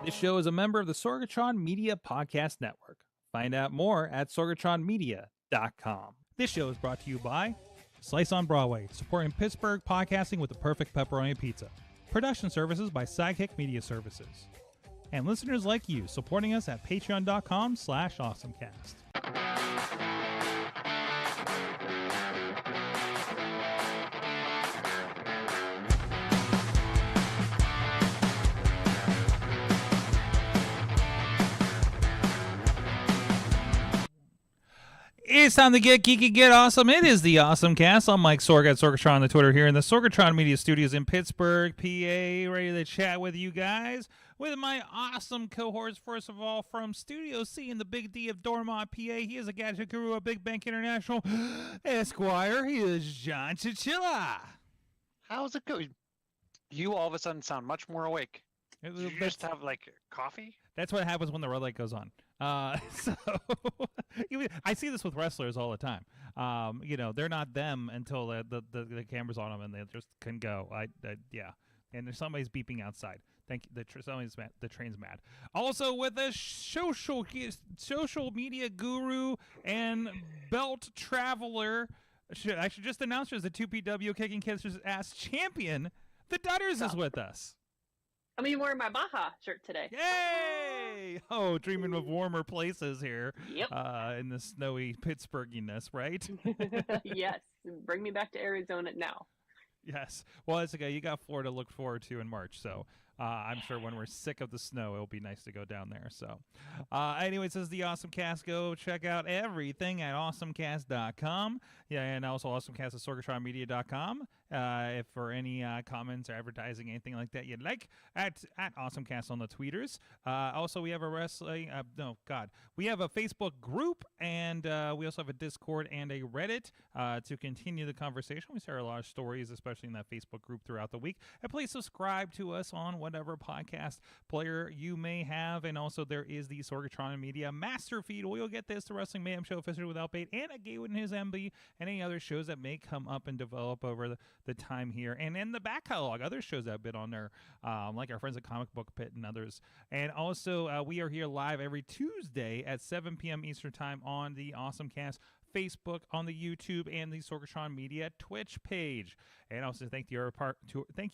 This show is a member of the Sorgatron Media Podcast Network. Find out more at sorgatronmedia.com. This show is brought to you by Slice on Broadway, supporting Pittsburgh podcasting with the perfect pepperoni pizza. Production services by Sidekick Media Services. And listeners like you, supporting us at patreon.com/awesomecast. It's time to get geeky, get awesome. It is the AwesomeCast. I'm Mike Sorg at Sorgatron on the Twitter here in the Sorgatron Media Studios in Pittsburgh, PA, ready to chat with you guys. With my awesome cohorts, first of all, from Studio C in the Big D of Dormont, PA, he is a gadget guru of Big Bank International Esquire. He is John Chichilla. How's it going? You all of a sudden sound much more awake. Did you just have, like, coffee? That's what happens when the red light goes on. So I see this with wrestlers all the time. You know, they're not them until the camera's on them and they just can go. Yeah. And there's somebody's beeping outside. Thank you. Somebody's mad. The train's mad. Also with a social media guru and belt traveler. I should just announce her as the 2PW Kicking Kids Ass Champion. The Dutters is with us. I'm even wearing my Baja shirt today. Yay! Oh, dreaming of warmer places here. Yep. In the snowy Pittsburghiness, right? Yes. Bring me back to Arizona now. Yes. Well, it's okay. You got Florida to look forward to in March, so I'm sure when we're sick of the snow, it'll be nice to go down there. So, anyways, this is the AwesomeCast. Go check out everything at awesomecast.com. Yeah, and also awesomecast at sorgatronmedia.com. If for any comments or advertising, anything like that you'd like, at AwesomeCast on the tweeters. Also, we have a we have a Facebook group, and we also have a Discord and a Reddit to continue the conversation. We share a lot of stories, especially in that Facebook group throughout the week. And please subscribe to us on whatever podcast player you may have. And also, there is the Sorgatron Media Master Feed, where you'll get this, the Wrestling Mayhem Show, Officially Without Bait, and A Gay and His MB, and any other shows that may come up and develop over the time here, and in the back catalog, other shows that have been on there, like our friends at Comic Book Pit and others. And also, we are here live every Tuesday at 7 p.m. Eastern Time on the AwesomeCast Facebook, on the YouTube, and the Sorgatron Media Twitch page. And also thank you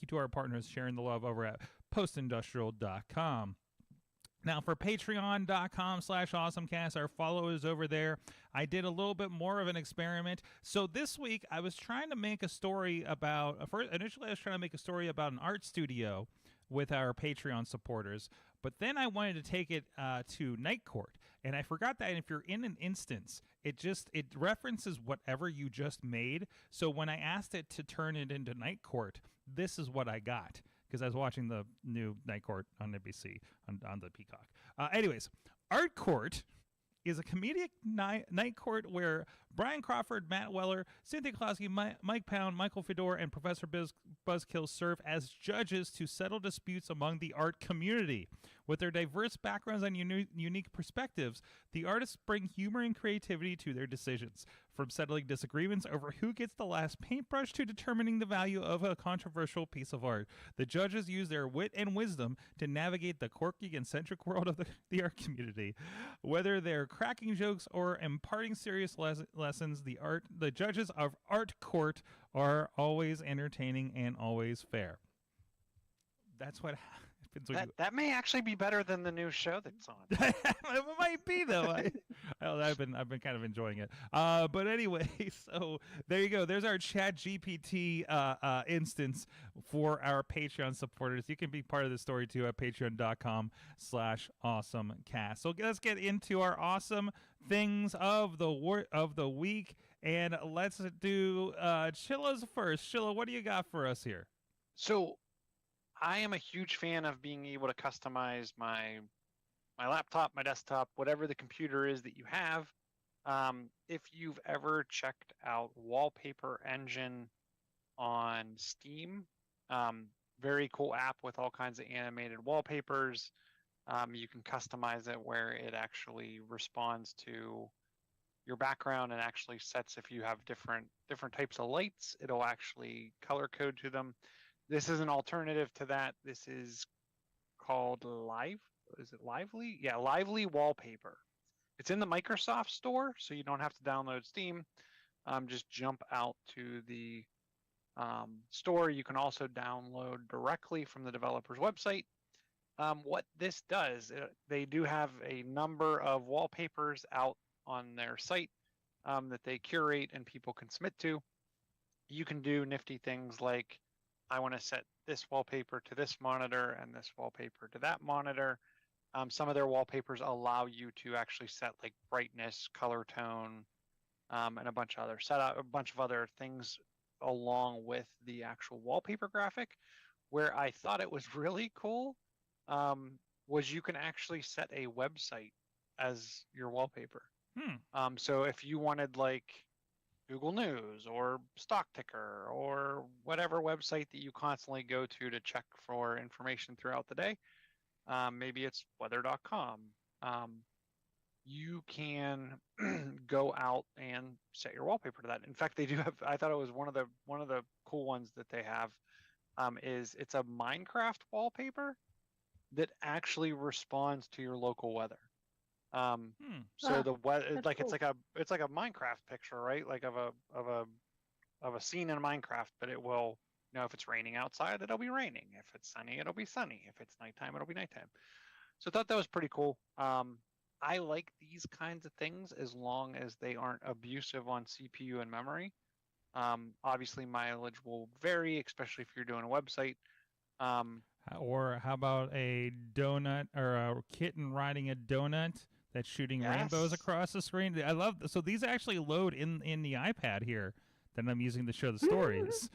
to our partners sharing the love over at postindustrial.com. Now, for patreon.com/awesomecast, our followers over there, I did a little bit more of an experiment. So this week, I was trying to make a story about, initially I was trying to make a story about an art studio with our Patreon supporters, but then I wanted to take it to Night Court. And I forgot that if you're in an instance, it references whatever you just made. So when I asked it to turn it into Night Court, this is what I got. Because I was watching the new Night Court on NBC on the Peacock. Anyways, Art Court is a comedic night court where Brian Crawford, Matt Weller, Cynthia Klosky, Mike Pound, Michael Fedor, and Professor Buzzkill serve as judges to settle disputes among the art community. With their diverse backgrounds and unique perspectives, the artists bring humor and creativity to their decisions. From settling disagreements over who gets the last paintbrush to determining the value of a controversial piece of art, the judges use their wit and wisdom to navigate the quirky and eccentric world of the art community. Whether they're cracking jokes or imparting serious lessons, the judges of Art Court are always entertaining and always fair. That's what happens. That may actually be better than the new show that's on. It might be though. I've been kind of enjoying it. But anyway, so there you go. There's our Chat GPT instance for our Patreon supporters. You can be part of the story too at patreon.com/awesomecast. So let's get into our awesome things of the week, and let's do Chilla's first. Chilla, what do you got for us here? So I am a huge fan of being able to customize my laptop, my desktop, whatever the computer is that you have. If you've ever checked out Wallpaper Engine on Steam, very cool app with all kinds of animated wallpapers. You can customize it where it actually responds to your background and actually sets, if you have different types of lights, it'll actually color code to them. This is an alternative to that. This is called Lively? Yeah, Lively Wallpaper. It's in the Microsoft Store, so you don't have to download Steam. Just jump out to the store. You can also download directly from the developer's website. What this does, they do have a number of wallpapers out on their site that they curate and people can submit to. You can do nifty things like, I want to set this wallpaper to this monitor and this wallpaper to that monitor. Some of their wallpapers allow you to actually set like brightness, color tone, and a bunch of other things along with the actual wallpaper graphic. Where I thought it was really cool was you can actually set a website as your wallpaper. So if you wanted like Google News or Stock Ticker or whatever website that you constantly go to check for information throughout the day, maybe it's weather.com. You can go out and set your wallpaper to that. In fact, they do have. I thought it was one of the cool ones that they have. It's a Minecraft wallpaper that actually responds to your local weather. So the weather, like cool. it's like a Minecraft picture, right? Like of a scene in Minecraft, but it will, if it's raining outside, it'll be raining. If it's sunny, it'll be sunny. If it's nighttime, it'll be nighttime. So I thought that was pretty cool. I like these kinds of things as long as they aren't abusive on CPU and memory. Obviously mileage will vary, especially if you're doing a website. Or how about a donut or a kitten riding a donut that's shooting rainbows across the screen? I love this. So these actually load in the iPad here that I'm using to show the stories.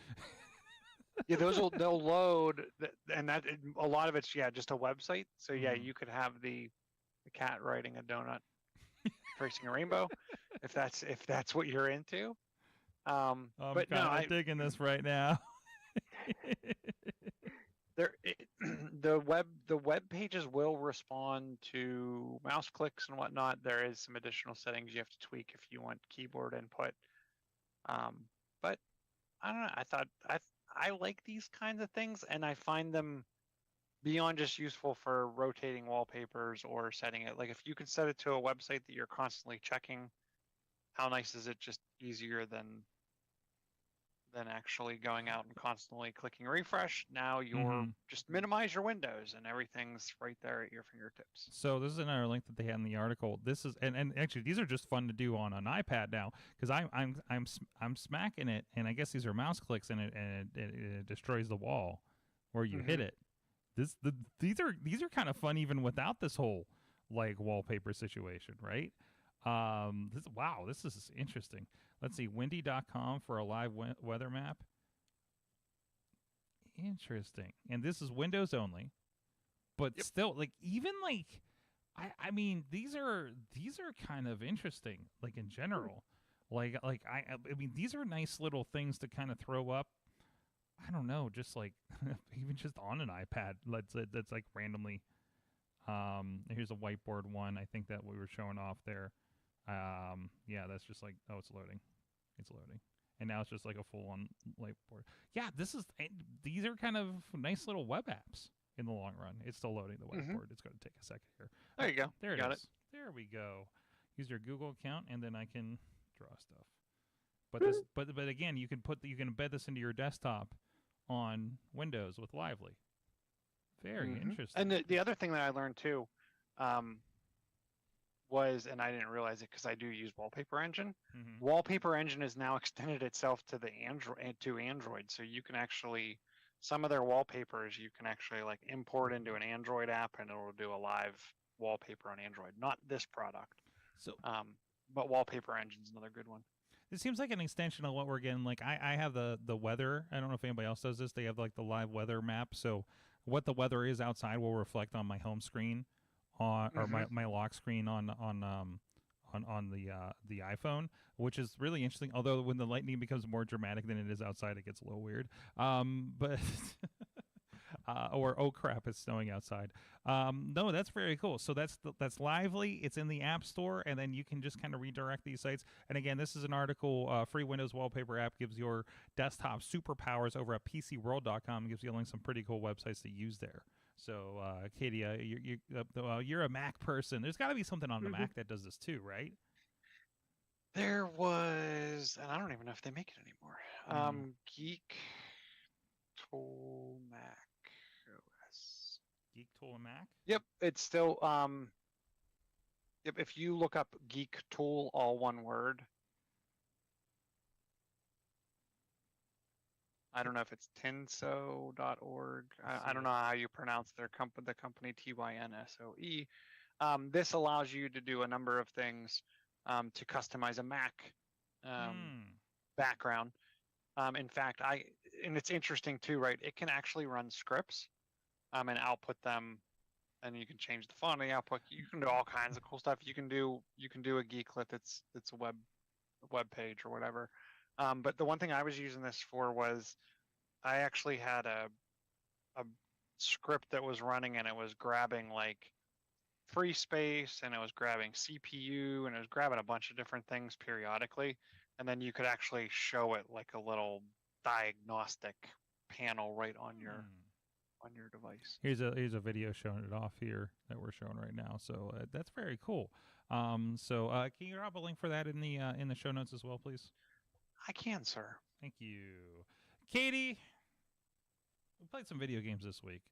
Yeah, they'll load, and that a lot of it's just a website. So you could have the cat riding a donut, tracing a rainbow, if that's what you're into. I'm digging this right now. The web pages will respond to mouse clicks and whatnot. There is some additional settings you have to tweak if you want keyboard input. But I don't know. I thought I like these kinds of things, and I find them beyond just useful for rotating wallpapers or setting it. Like if you can set it to a website that you're constantly checking, how nice is it? Just easier than actually going out and constantly clicking refresh. Now you're just minimize your windows and everything's right there at your fingertips. So this is another link that they had in the article. This is and actually these are just fun to do on an iPad now because I'm smacking it and I guess these are mouse clicks and it destroys the wall where you hit it. These are kind of fun even without this whole like wallpaper situation, right? This is interesting. Let's see, windy.com for a live weather map. Interesting. And this is Windows only. But still, like, even like, I mean, these are kind of interesting, like in general. I mean, these are nice little things to kind of throw up. I don't know, just like even just on an iPad. That's like randomly. Here's a whiteboard one. I think that we were showing off there. Yeah, that's just like, oh, it's loading. And now it's just like a full-on whiteboard. Yeah, these are kind of nice little web apps in the long run. It's still loading the whiteboard. It's going to take a second here. There you go. There it is. There we go. Use your Google account, and then I can draw stuff. But again, you can embed this into your desktop on Windows with Lively. Very interesting. And the other thing that I learned too, was, and I didn't realize it because I do use Wallpaper Engine. Wallpaper Engine has now extended itself to the Android, so you can actually some of their wallpapers you can actually like import into an Android app, and it'll do a live wallpaper on Android. Not this product, but Wallpaper Engine's another good one. It seems like an extension of what we're getting. Like I have the weather. I don't know if anybody else does this. They have like the live weather map, so what the weather is outside will reflect on my home screen. Or my lock screen on the iPhone, which is really interesting. Although when the lightning becomes more dramatic than it is outside, it gets a little weird. But or oh crap, it's snowing outside. No, that's very cool. So that's Lively. It's in the App Store, and then you can just kind of redirect these sites. And again, this is an article. Free Windows wallpaper app gives your desktop superpowers over at PCWorld.com. It gives you some pretty cool websites to use there. So, Katie, you're a Mac person. There's got to be something on the Mac that does this too, right? There was, and I don't even know if they make it anymore. Geek Tool Mac OS. Geek Tool Mac? Yep, it's still. Yep, if you look up Geek Tool, all one word. I don't know if it's tinso.org. I don't know how you pronounce the company TYNSOE. This allows you to do a number of things to customize a Mac background. In fact, and it's interesting too, right? It can actually run scripts and output them, and you can change the font of the output. You can do all kinds of cool stuff. You can do a Geeklet that's a web page or whatever. But the one thing I was using this for was I actually had a script that was running, and it was grabbing like free space, and it was grabbing CPU, and it was grabbing a bunch of different things periodically. And then you could actually show it like a little diagnostic panel right on your device. Here's a video showing it off here that we're showing right now. So that's very cool. Can you drop a link for that in the show notes as well, please? I can, sir. Thank you. Katie, we played some video games this week.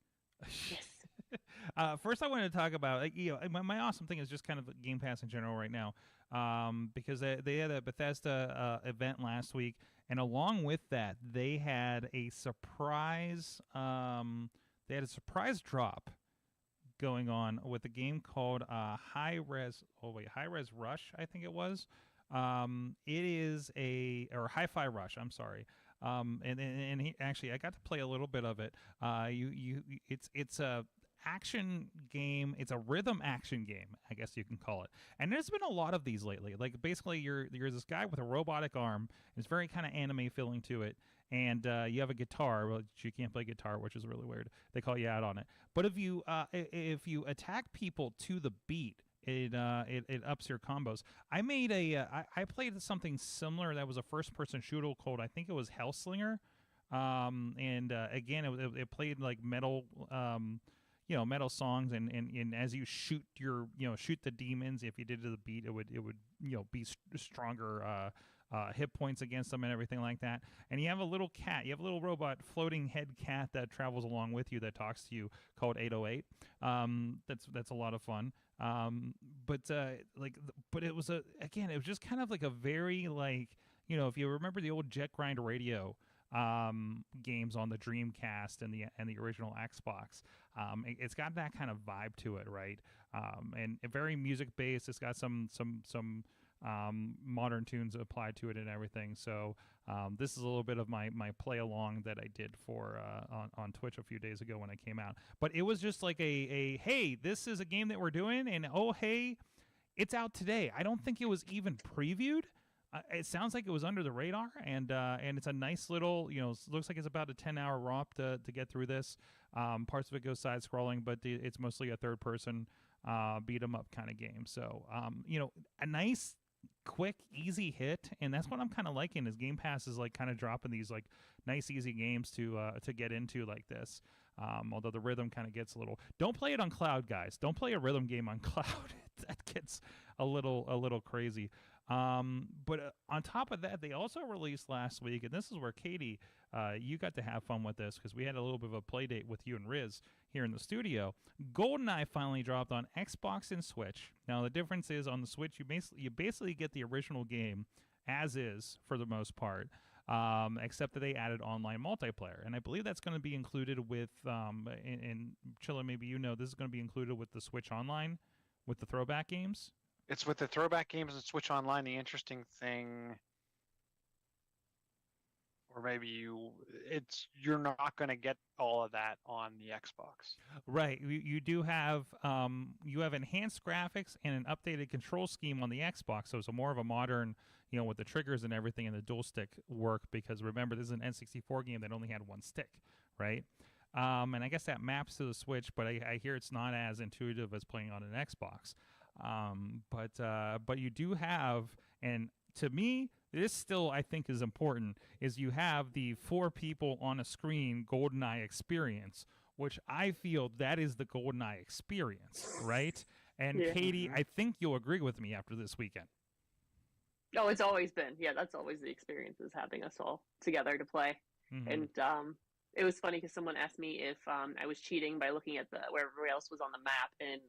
Yes. First, I wanted to talk about, my awesome thing is just kind of Game Pass in general right now, because they had a Bethesda event last week, and along with that, they had a surprise. They had a surprise drop going on with a game called High Res Rush, I think it was. It is Hi-Fi Rush. I'm sorry. Actually, I got to play a little bit of it. It's a action game. It's a rhythm action game, I guess you can call it. And there's been a lot of these lately. Like basically, you're this guy with a robotic arm. It's very kind of anime feeling to it. And you have a guitar. Well, you can't play guitar, which is really weird. They call you out on it. But if you attack people to the beat, it ups your combos. I played something similar that was a first-person shooter called, I think it was Hellslinger. Again, it played like metal. metal songs, and as you shoot shoot the demons, if you did to the beat, it would be stronger hit points against them and everything like that. And you have a little cat, you have a little robot floating head cat that travels along with you that talks to you called 808. That's a lot of fun. But it was it was just kind of like a very if you remember the old Jet Grind Radio games on the Dreamcast and the original Xbox, it's got that kind of vibe to it, right? And very music based. It's got some modern tunes applied to it and everything. So this is a little bit of my play along that I did for on Twitch a few days ago when it came out. But it was just like a hey, this is a game that we're doing, and oh hey, it's out today. I don't think it was even previewed. It sounds like it was under the radar, and it's a nice little, looks like it's about a 10-hour romp to get through this. Parts of it go side-scrolling, but it's mostly a third-person beat-em-up kind of game. So, a nice, quick, easy hit, and that's what I'm kind of liking. Is Game Pass is kind of dropping these nice, easy games to get into like this. Although the rhythm kind of gets a little. Don't play it on cloud, guys. Don't play a rhythm game on cloud. That gets a little crazy. But on top of that, they also released last week, and this is where Katie, you got to have fun with this because we had a little bit of a play date with you and Riz here in the studio. GoldenEye finally dropped on Xbox and Switch. Now the difference is on the Switch, you basically get the original game as is for the most part, except that they added online multiplayer, and I believe that's going to be included with. And Chilla, maybe this is going to be included with the Switch Online, with the throwback games. It's with the throwback games and Switch Online. The interesting thing, or maybe you're not going to get all of that on the Xbox. Right. You do have you have enhanced graphics and an updated control scheme on the Xbox, so it's more of a modern, with the triggers and everything and the dual stick work. Because remember, this is an N64 game that only had one stick, right? And I guess that maps to the Switch, but I hear it's not as intuitive as playing on an Xbox. But you do have, and to me, this still I think is important, is you have the 4 people on a screen GoldenEye experience, which I feel that is the GoldenEye experience, right? And Yeah. Katie, I think you'll agree with me after this weekend. Oh, it's always been. Yeah, that's always the experience, is having us all together to play. Mhm. And it was funny because someone asked me if I was cheating by looking at where everybody else was on the map, and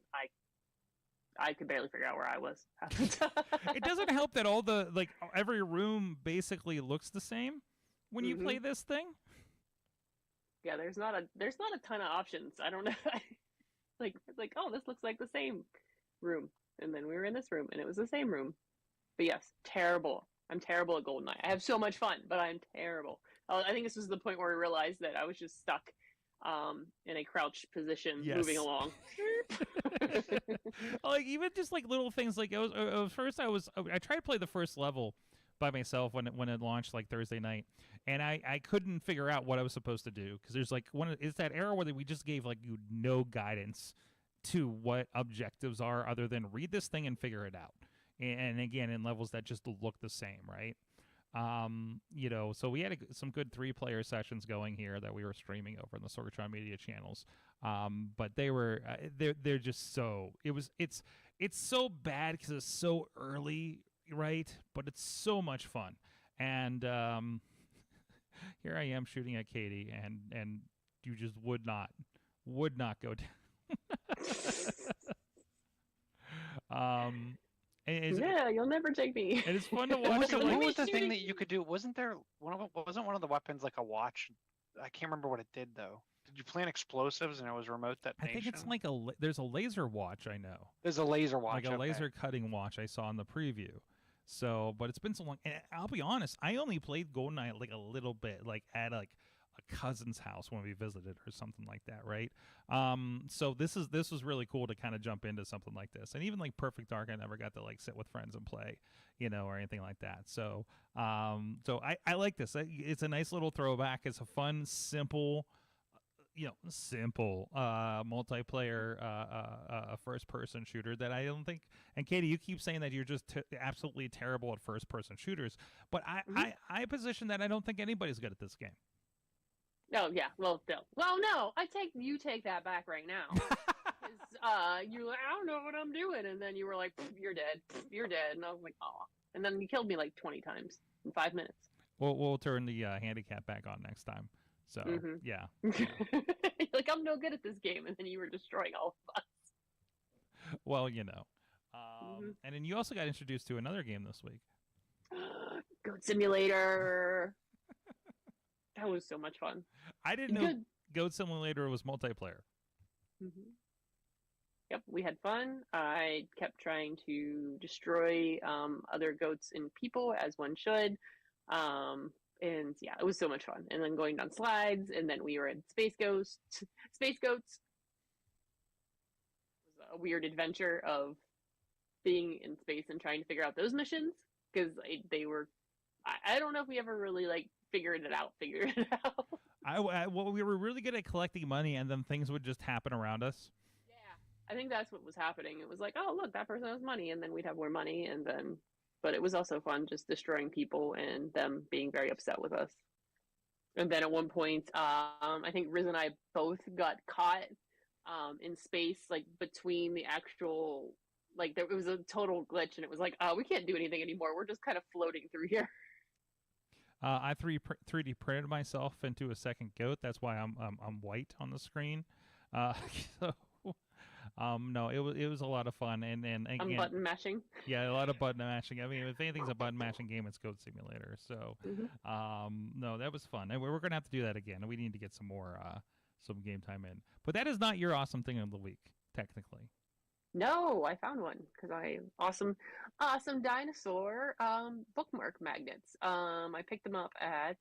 I could barely figure out where I was half the time. It doesn't help that all the every room basically looks the same when you play this thing. Yeah, there's not a ton of options. I don't know. like oh, this looks like the same room, and then we were in this room, and it was the same room. But yes, terrible. I'm terrible at GoldenEye. I have so much fun, but I'm terrible. I think this was the point where we realized that I was just stuck in a crouched position, moving along. Even just little things I tried to play the first level by myself when it launched Thursday night, and I couldn't figure out what I was supposed to do because there's it's that era where we just gave you no guidance to what objectives are other than read this thing and figure it out. And again, in levels that just look the same, right? So we had some good 3-player sessions going here that we were streaming over on the Sorgatron media channels. But they were they're just it's so bad because it's so early, right? But it's so much fun. And here I am shooting at Katie, and you just would not go down. Yeah, you'll never take me. And it's fun to watch. What was the thing that you could do? Wasn't one of the weapons a watch? I can't remember what it did though. Did you plant explosives and it was remote detonation? I think it's there's a laser watch. I know. There's a laser watch. A laser cutting watch I saw in the preview. So, but it's been so long. And I'll be honest, I only played GoldenEye a little bit, at a cousin's house when we visited or something like that, right? So this was really cool to kind of jump into something like this. And even Perfect Dark, I never got to sit with friends and play, or anything like that. So I like this. It's a nice little throwback. It's a fun, simple multiplayer first-person shooter that I don't think. And Katie, you keep saying that you're just absolutely terrible at first-person shooters, but I position that I don't think anybody's good at this game. Oh yeah, well, no. You take that back right now. 'Cause, you were like, I don't know what I'm doing, and then you were like, "You're dead, you're dead," and I was like, "Oh," and then you killed me like 20 times in 5 minutes. We'll turn the handicap back on next time. So Mm-hmm. yeah. You're like, I'm no good at this game, and then you were destroying all of us. Well, Mm-hmm. and then you also got introduced to another game this week. Goat Simulator. That was so much fun. I didn't know Goat Simulator was multiplayer. Mm-hmm. Yep, we had fun. I kept trying to destroy other goats and people, as one should. And yeah, it was so much fun. And then going down slides, and then we were in Space Goats. It was a weird adventure of being in space and trying to figure out those missions, because they were. I don't know if we ever really like figured it out. Well, we were really good at collecting money, and then things would just happen around us. I think that's what was happening. It was like, oh, look, that person has money, and then we'd have more money, and then, but it was also fun just destroying people and them being very upset with us. And then at one point, I think Riz and I both got caught in space, like between the actual, like it was a total glitch, and it was like, oh, we can't do anything anymore. We're just kind of floating through here. I 3D printed myself into a second goat. That's why I'm white on the screen. So. No, it was a lot of fun, and again, I'm button mashing. Yeah, a lot of button mashing. I mean, if anything's a button mashing game, it's Goat Simulator. So, no, that was fun, and we're gonna have to do that again. We need to get some more some game time in. But that is not your awesome thing of the week, technically. No, I found one because awesome dinosaur bookmark magnets. I picked them up at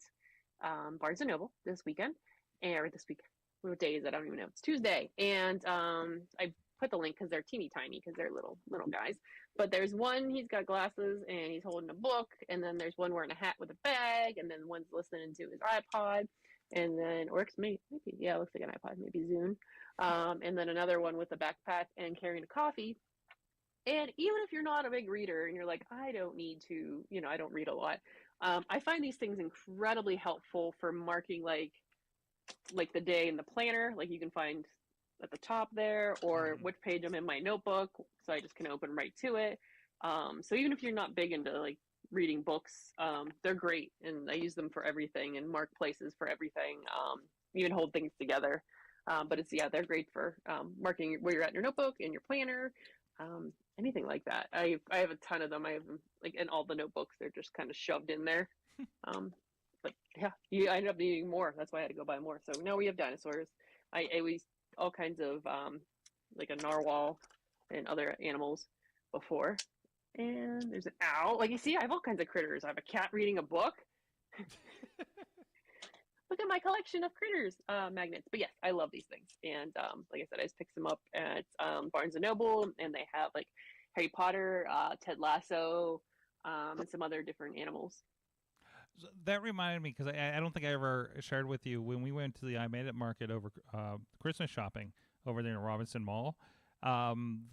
Barnes and Noble this weekend, or this week. What day is it? I don't even know. It's Tuesday, and I put the link because they're teeny tiny because they're little guys. But there's one, he's got glasses and he's holding a book, and then there's one wearing a hat with a bag, and then one's listening to his iPod, and then or maybe yeah, it looks like an iPod, maybe Zune, and then another one with a backpack and carrying a coffee. And even if you're not a big reader and you're like, I don't need to, I don't read a lot, I find these things incredibly helpful for marking like the day in the planner, like you can find at the top there, or which page I'm in my notebook, so I just can open right to it. So even if you're not big into like reading books, they're great, and I use them for everything and mark places for everything, even hold things together. But they're great for marking where you're at in your notebook, in your planner, anything like that. I have a ton of them. I have them like in all the notebooks. They're just kind of shoved in there. But yeah, I ended up needing more. That's why I had to go buy more. So now we have dinosaurs. I used all kinds of like a narwhal and other animals before. And there's an owl. Like you see, I have all kinds of critters. I have a cat reading a book. Look at my collection of critters magnets. But yes, I love these things. And like I said, I just picked them up at Barnes and Noble, and they have like Harry Potter, Ted Lasso, and some other different animals. So that reminded me, because I don't think I ever shared with you, when we went to the I Made It market over Christmas shopping over there in Robinson Mall,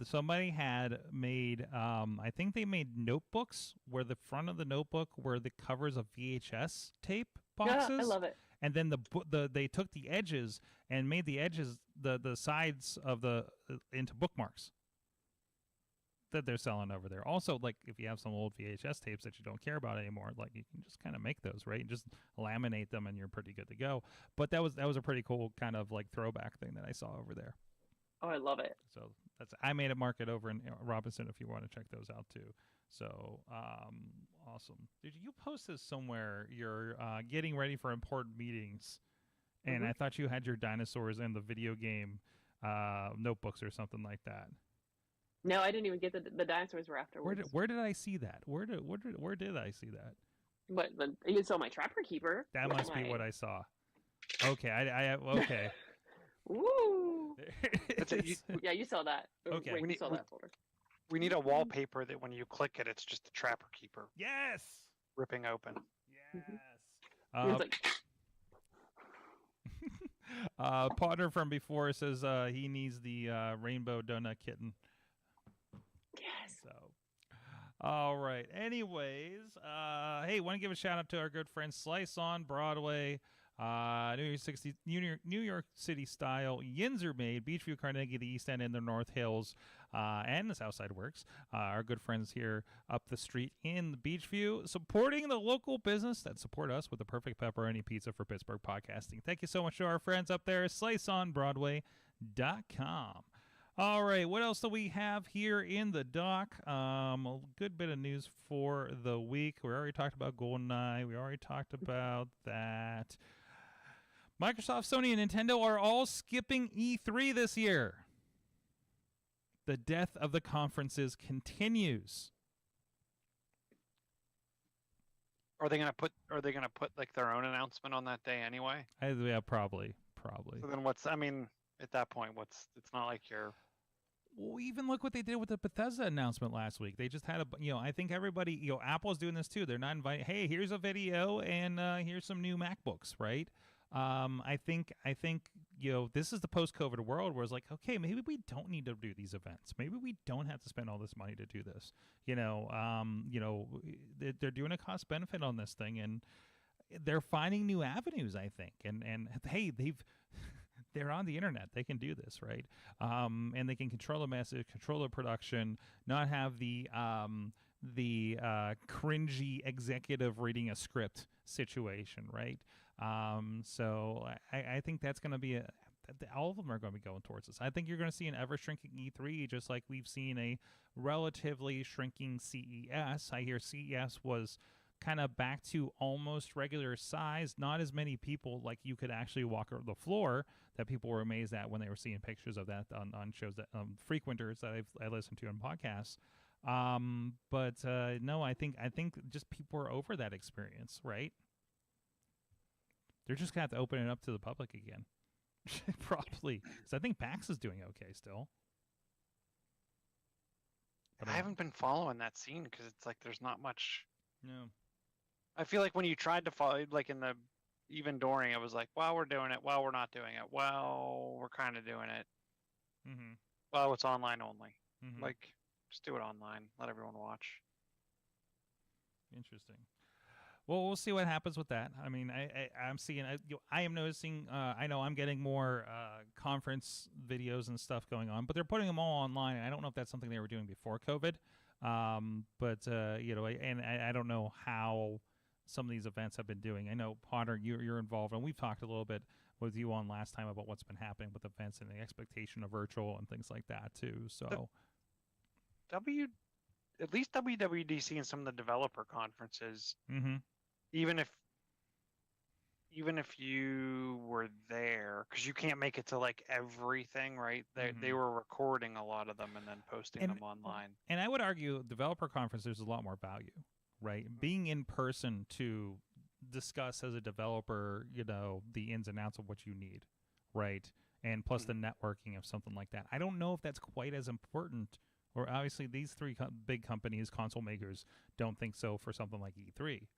somebody had made, I think they made notebooks where the front of the notebook were the covers of VHS tape boxes. Yeah, I love it. And then they took the edges and made the edges, the sides of into bookmarks that they're selling over there. Also, like if you have some old VHS tapes that you don't care about anymore, like you can just kind of make those, right? And just laminate them, and you're pretty good to go. But that was a pretty cool kind of like throwback thing that I saw over there. Oh, I love it. So I Made a market over in Robinson if you want to check those out too. So awesome. Did you post this somewhere? You're getting ready for important meetings, and I thought you had your dinosaurs in the video game notebooks or something like that. No, I didn't even get the dinosaurs were afterwards. Where did I see that? Where did I see that? But you saw my Trapper Keeper. That must be what I saw. Okay, I okay. Woo! Yeah, you saw that. Okay, Wait, you saw that folder. We need a wallpaper that when you click it, it's just the Trapper Keeper. Yes. Ripping open. Yes. Partner from before says he needs the rainbow donut kitten. Yes. So, all right. Anyways, hey, want to give a shout out to our good friend Slice on Broadway. New York City style yins are made. Beachview, Carnegie, the East End, and the North Hills, and the Southside Works. Our good friends here up the street in the Beachview, supporting the local business that support us with the perfect pepperoni pizza for Pittsburgh podcasting. Thank you so much to our friends up there. SliceOnBroadway.com. All right, what else do we have here in the dock? A good bit of news for the week. We already talked about GoldenEye. We already talked about that. Microsoft, Sony, and Nintendo are all skipping E3 this year. The death of the conferences continues. Are they gonna put like their own announcement on that day anyway? Yeah, probably. So then at that point, it's not like you're. Well, even look what they did with the Bethesda announcement last week. They just had I think everybody, Apple's doing this too. They're not inviting, hey, here's a video and here's some new MacBooks, right? I think this is the post-COVID world where it's like, okay, maybe we don't need to do these events. Maybe we don't have to spend all this money to do this. They're doing a cost benefit on this thing, and they're finding new avenues, I think. And hey, they're on the internet. They can do this, right? And they can control the message, control the production, not have the cringy executive reading a script situation, right? So I think that's going to be all of them are going to be going towards this. I think you're going to see an ever-shrinking E3, just like we've seen a relatively shrinking CES. I hear CES was kind of back to almost regular size, not as many people like you could actually walk the floor that people were amazed at when they were seeing pictures of that on shows that frequenters that I listened to on podcasts. No, I think just people are over that experience, right? They're just gonna have to open it up to the public again. Probably, because I think PAX is doing okay still. I haven't been following that scene because it's like there's not much. No. I feel like when you tried to follow, like even during, it was like, well, we're doing it. Well, we're not doing it. Well, we're kind of doing it. Mm-hmm. Well, it's online only. Mm-hmm. Like, just do it online. Let everyone watch. Interesting. Well, we'll see what happens with that. I mean, I'm seeing, I am noticing, I know I'm getting more conference videos and stuff going on, but they're putting them all online. And I don't know if that's something they were doing before COVID. I don't know how some of these events have been doing. I know, Potter, you're involved, and we've talked a little bit with you on last time about what's been happening with events and the expectation of virtual and things like that too. So, at least WWDC and some of the developer conferences, mm-hmm. even if you were there, because you can't make it to like everything, right? They were recording a lot of them and then posting them online. And I would argue developer conference, there's a lot more value, right? Mm-hmm. Being in person to discuss as a developer, the ins and outs of what you need, right? And plus the networking of something like that. I don't know if that's quite as important, or obviously these three big companies, console makers, don't think so for something like E3.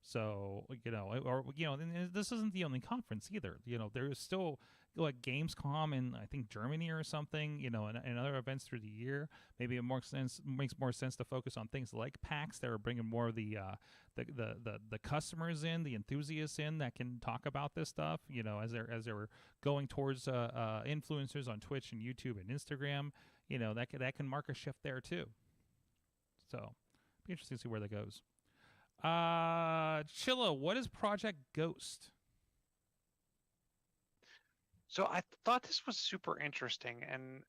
So, and this isn't the only conference either. There is still like Gamescom in, I think, Germany or something, and other events through the year. Maybe it makes more sense to focus on things like PAX that are bringing more of the customers in, the enthusiasts in that can talk about this stuff, as they're going towards influencers on Twitch and YouTube and Instagram, that can mark a shift there too. So, be interesting to see where that goes. Chilla, what is Project Ghost? So I thought this was super interesting, and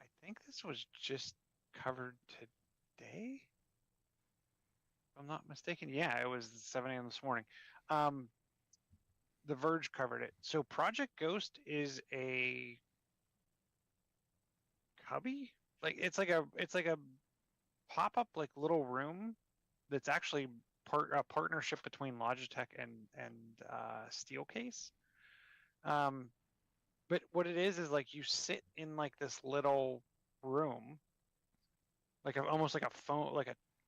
I think this was just covered today, if I'm not mistaken. Yeah, it was 7 a.m. this morning. The Verge covered it. So Project Ghost is a cubby, like it's like a pop-up like little room that's actually a partnership between Logitech and Steelcase. But what it is like you sit in like this little room, like almost like a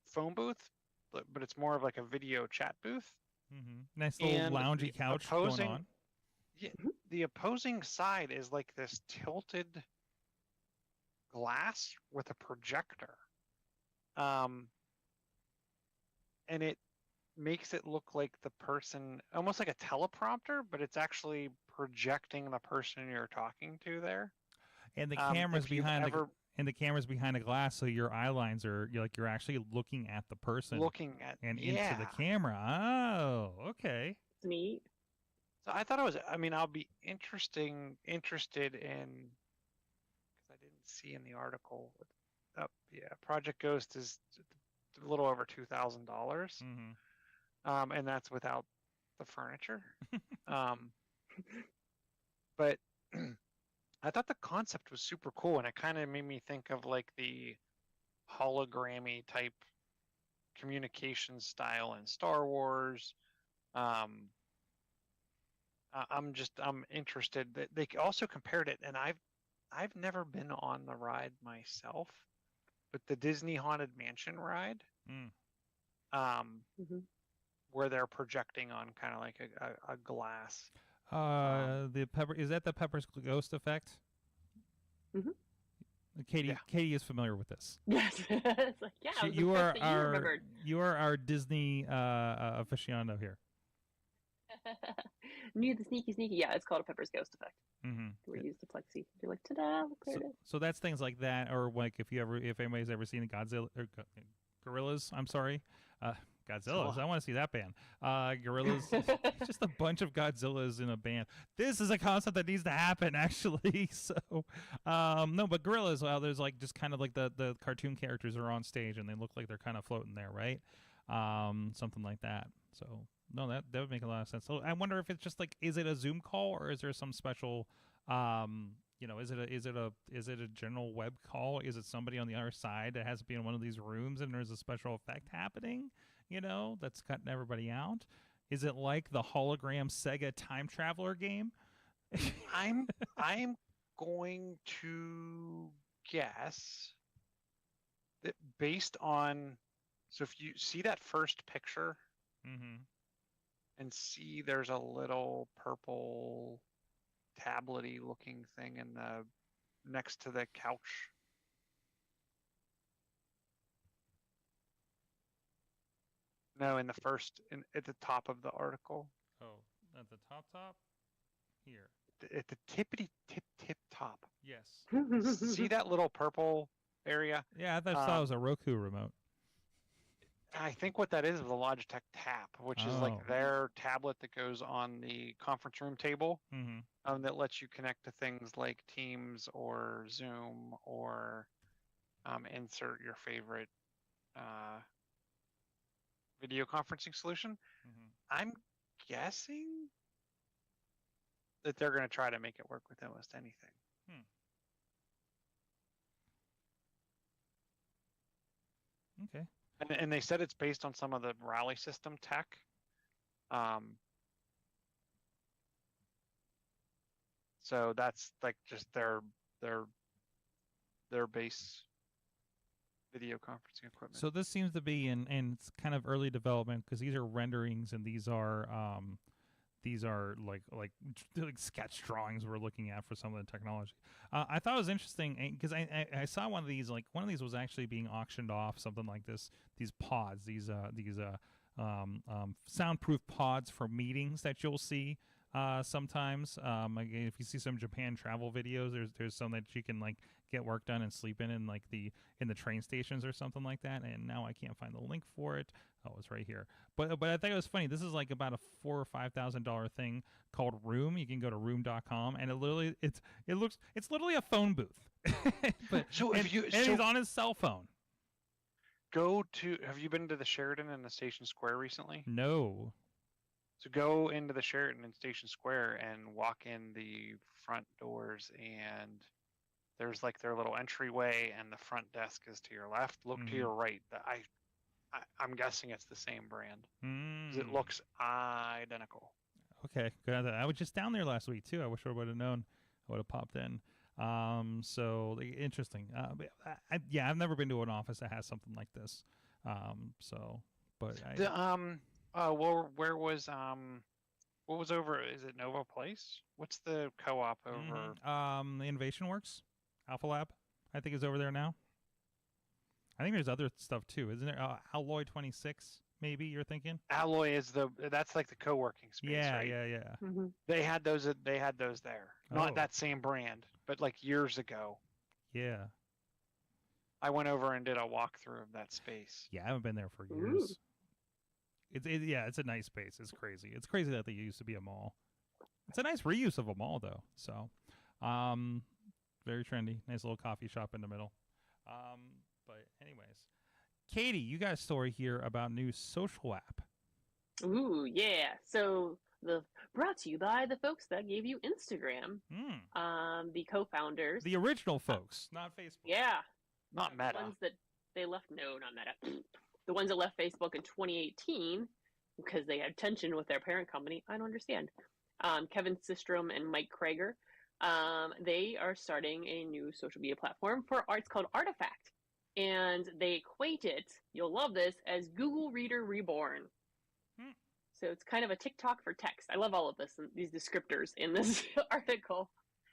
phone booth, but it's more of like a video chat booth. Mm-hmm. Nice little loungy couch going on. Yeah, the opposing side is like this tilted glass with a projector. And makes it look like the person, almost like a teleprompter, but it's actually projecting the person you're talking to there. And the camera's If you've behind ever the camera's behind a glass, so your eye lines are you're actually looking at the person looking at, and yeah. into the camera. Oh, okay. It's neat. So I thought it was. I mean, I'll be interested in, because I didn't see in the article. Yeah, Project Ghost is a little over $2,000, and that's without the furniture. But I thought the concept was super cool, and it kind of made me think of like the hologrammy type communication style in Star Wars. I'm interested that they also compared it, and I've never been on the ride myself, but the Disney Haunted Mansion ride, where they're projecting on kind of like a glass. The pepper is that the Pepper's Ghost effect? Katie is familiar with this. Yes. It's like, yeah, So it was the first that you remembered. You are our Disney aficionado here. Knew the sneaky. Yeah, it's called a Pepper's Ghost effect. We use the plexi. You're like, ta-da! Look there it is. So that's things like that, or like if anybody's ever seen Godzilla or Gorillas, I'm sorry, Godzillaz. I want to see that band. Gorillas, just a bunch of Godzillas in a band. This is a concept that needs to happen, actually. So, no, but Gorillas. Well, there's like just kind of like the cartoon characters are on stage and they look like they're kind of floating there, right? Something like that. So. No, that would make a lot of sense. So I wonder if it's just like, is it a Zoom call or is there some special, is it a general web call? Is it somebody on the other side that has to be in one of these rooms and there's a special effect happening? That's cutting everybody out. Is it like the hologram Sega time traveler game? I'm going to guess that based on, so if you see that first picture. And see there's a little purple tablety looking thing in the next to the couch. No, in the first, at the top of the article. Oh, at the top here. At the tippity tip top. Yes. See that little purple area? Yeah, I thought it was a Roku remote. I think what that is a Logitech Tap, which is like their tablet that goes on the conference room table, that lets you connect to things like Teams or Zoom or insert your favorite video conferencing solution. I'm guessing that they're going to try to make it work with almost anything. Okay. And they said it's based on some of the Rally system tech. So that's like just their base video conferencing equipment. So this seems to be in it's kind of early development because these are renderings and these are like sketch drawings we're looking at for some of the technology. I thought it was interesting because I saw one of these was actually being auctioned off, something like this. These pods, these soundproof pods for meetings that you'll see sometimes. Again, if you see some Japan travel videos, there's some that you can like get work done and sleep in like in the train stations or something like that. And now I can't find the link for it. Oh, it's right here. But I think it was funny. This is like about a $4,000 or $5,000 thing called Room. You can go to room.com and it's literally a phone booth. But he's on his cell phone. Have you been to the Sheraton in the Station Square recently? No. So go into the Sheraton in Station Square and walk in the front doors, and there's like their little entryway, and the front desk is to your left. Look to your right. I'm guessing it's the same brand. It looks identical. Okay, good. I was just down there last week too. I wish I would have known. I would have popped in. So interesting. I've never been to an office that has something like this. What was over? Is it Nova Place? What's the co-op over? The Innovation Works, Alpha Lab. I think is over there now. I think there's other stuff too, isn't there? Alloy 26. maybe you're thinking? Alloy is that's like the co-working space, Yeah, right? yeah. Mm-hmm. They had those there. Not Oh. that same brand, but like years ago. Yeah. I went over and did a walkthrough of that space. Yeah, I haven't been there for Ooh. years. It's a nice space. It's crazy. It's crazy that they used to be a mall. It's a nice reuse of a mall though. So, very trendy. Nice little coffee shop in the middle. But anyways, Katie, you got a story here about new social app. Ooh, yeah. So brought to you by the folks that gave you Instagram. The co-founders. The original folks, not Facebook. Yeah. Not Meta. The ones that they left. No, not Meta. The ones that left Facebook in 2018 because they had tension with their parent company. I don't understand. Kevin Systrom and Mike Krager. They are starting a new social media platform for arts called Artifact. And they equate it, you'll love this, as Google Reader Reborn. So it's kind of a TikTok for text. I love all of this, these descriptors in this article.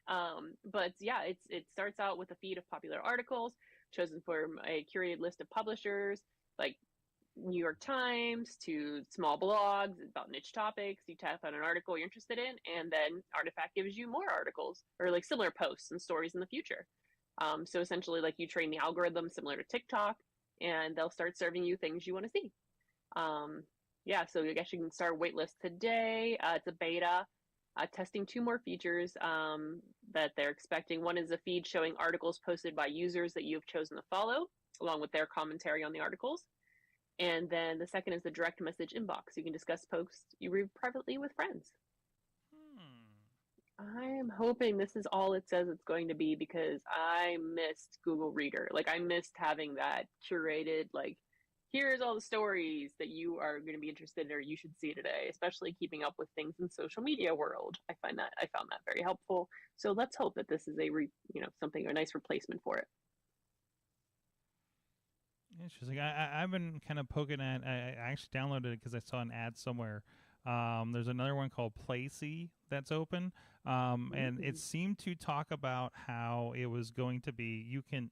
But yeah, it starts out with a feed of popular articles chosen from a curated list of publishers, like New York Times to small blogs about niche topics. You tap on an article you're interested in, and then Artifact gives you more articles or like similar posts and stories in the future. So essentially, like you train the algorithm similar to TikTok, and they'll start serving you things you want to see. Yeah, so I guess you can start waitlist today. It's a beta, testing 2 more features that they're expecting. One is a feed showing articles posted by users that you've chosen to follow, along with their commentary on the articles. And then the second is the direct message inbox. You can discuss posts you read privately with friends. I am hoping this is all it says it's going to be, because I missed Google Reader. Like, I missed having that curated, like, here's all the stories that you are going to be interested in or you should see today, especially keeping up with things in social media world. I found that very helpful. So let's hope that this is a nice replacement for it. Interesting. I've been kind of poking at. I actually downloaded it because I saw an ad somewhere. There's another one called Placey that's open, and it seemed to talk about how it was going to be. You can.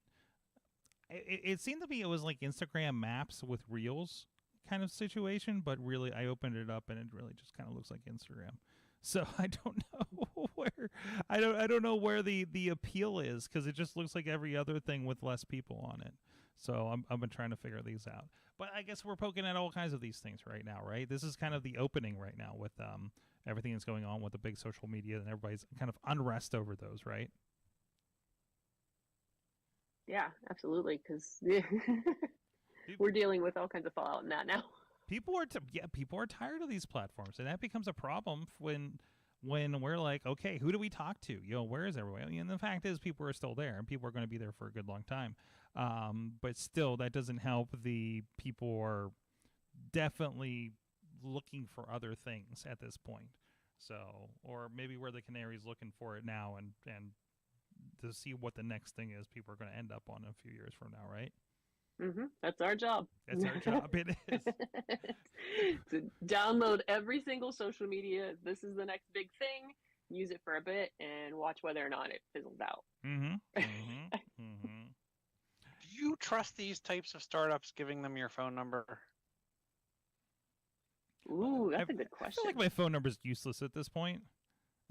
It seemed to be it was like Instagram Maps with Reels kind of situation, but really I opened it up and it really just kind of looks like Instagram. So I don't know where I don't know where the appeal is, because it just looks like every other thing with less people on it. So I've been trying to figure these out. But I guess we're poking at all kinds of these things right now, right? This is kind of the opening right now with everything that's going on with the big social media, and everybody's kind of unrest over those, right? Yeah, absolutely, because we're dealing with all kinds of fallout in that now. People are tired of these platforms, and that becomes a problem when we're like, okay, who do we talk to? Where is everyone? And the fact is, people are still there, and people are going to be there for a good long time. But still, that doesn't help. The people who are definitely looking for other things at this point. So, or maybe we're the canaries looking for it now, and to see what the next thing is people are going to end up on a few years from now, right? That's our job. That's our job. It is. To download every single social media. This is the next big thing. Use it for a bit and watch whether or not it fizzles out. Do you trust these types of startups giving them your phone number? Ooh, that's a good question. I feel like my phone number is useless at this point.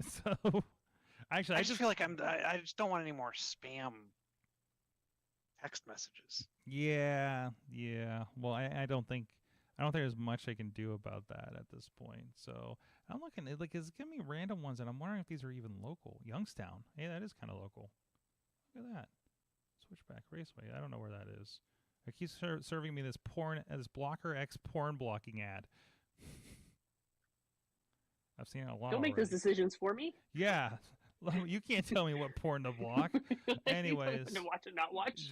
So, actually, I just feel like I just don't want any more spam text messages. Yeah. Well, I don't think there's much I can do about that at this point. So I'm looking at, like, it's giving me random ones, and I'm wondering if these are even local. Youngstown, hey, that is kind of local. Look at that. Switchback Raceway. I don't know where that is. It keeps serving me this Blocker X porn blocking ad. I've seen it a lot. Don't make those decisions for me. Yeah. You can't tell me what porn to block. Anyways, to watch or not watch.